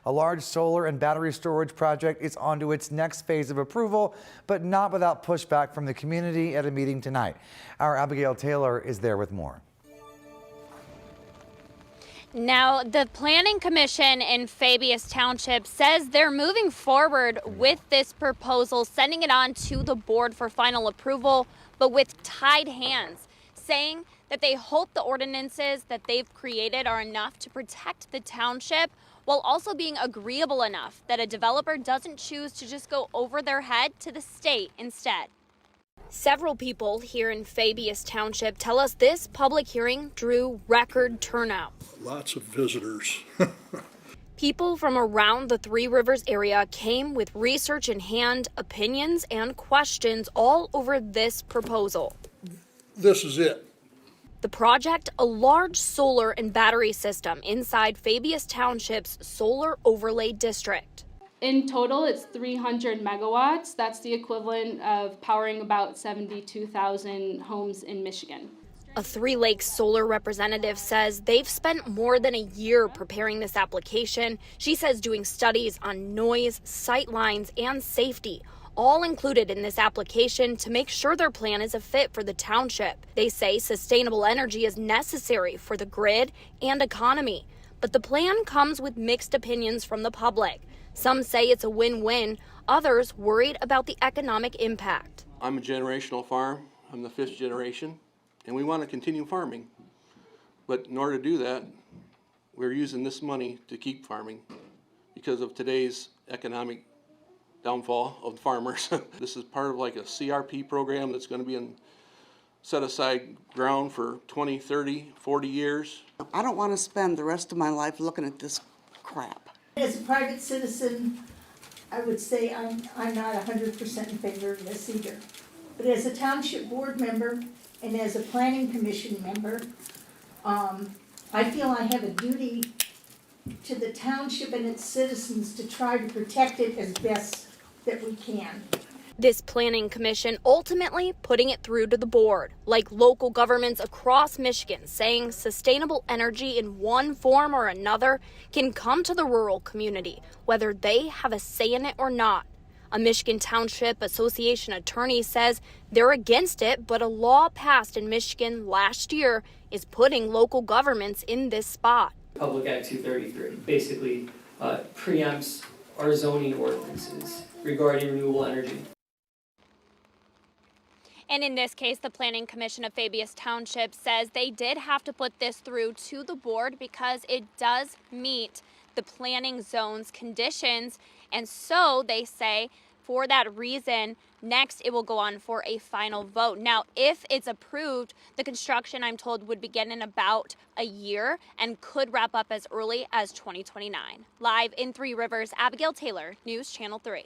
A large solar and battery storage project is onto its next phase of approval, but not without pushback from the community at a meeting tonight. Our Abigail Taylor is there with more. Now, the Planning Commission in Fabius Township says they're moving forward with this proposal, sending it on to the board for final approval, but with tied hands, saying that they hope the ordinances that they've created are enough to protect the township while also being agreeable enough that a developer doesn't choose to just go over their head to the state instead. Several people here in Fabius Township tell us this public hearing drew record turnout. Lots of visitors. People from around the Three Rivers area came with research in hand, opinions, and questions all over this proposal. This is it. The project, a large solar and battery system inside Fabius Township's solar overlay district. In total, it's 300 megawatts. That's the equivalent of powering about 72,000 homes in Michigan. A Three Lakes solar representative says they've spent more than a year preparing this application. She says doing studies on noise, sight lines, and safety, all included in this application to make sure their plan is a fit for the township. They say sustainable energy is necessary for the grid and economy, but the plan comes with mixed opinions from the public. Some say it's a win-win, others worried about the economic impact. I'm a generational farm. I'm the 5th generation, and we want to continue farming. But in order to do that, we're using this money to keep farming because of today's economic downfall of farmers. This is part of like a CRP program that's going to be in set aside ground for 20, 30, 40 years. I don't want to spend the rest of my life looking at this crap. As a private citizen, I would say I'm not 100% in favor of this either. But as a township board member and as a planning commission member, I feel I have a duty to the township and its citizens to try to protect it as best that we can. This planning commission ultimately putting it through to the board, like local governments across Michigan, saying sustainable energy in one form or another can come to the rural community, whether they have a say in it or not. A Michigan Township Association attorney says they're against it, but a law passed in Michigan last year is putting local governments in this spot. Public Act 233 basically preempts our zoning ordinances regarding renewable energy. And in this case, the Planning Commission of Fabius Township says they did have to put this through to the board because it does meet the planning zone's conditions. And so they say for that reason, next it will go on for a final vote. Now, if it's approved, the construction, I'm told, would begin in about a year and could wrap up as early as 2029. Live in Three Rivers, Abigail Taylor, News Channel 3.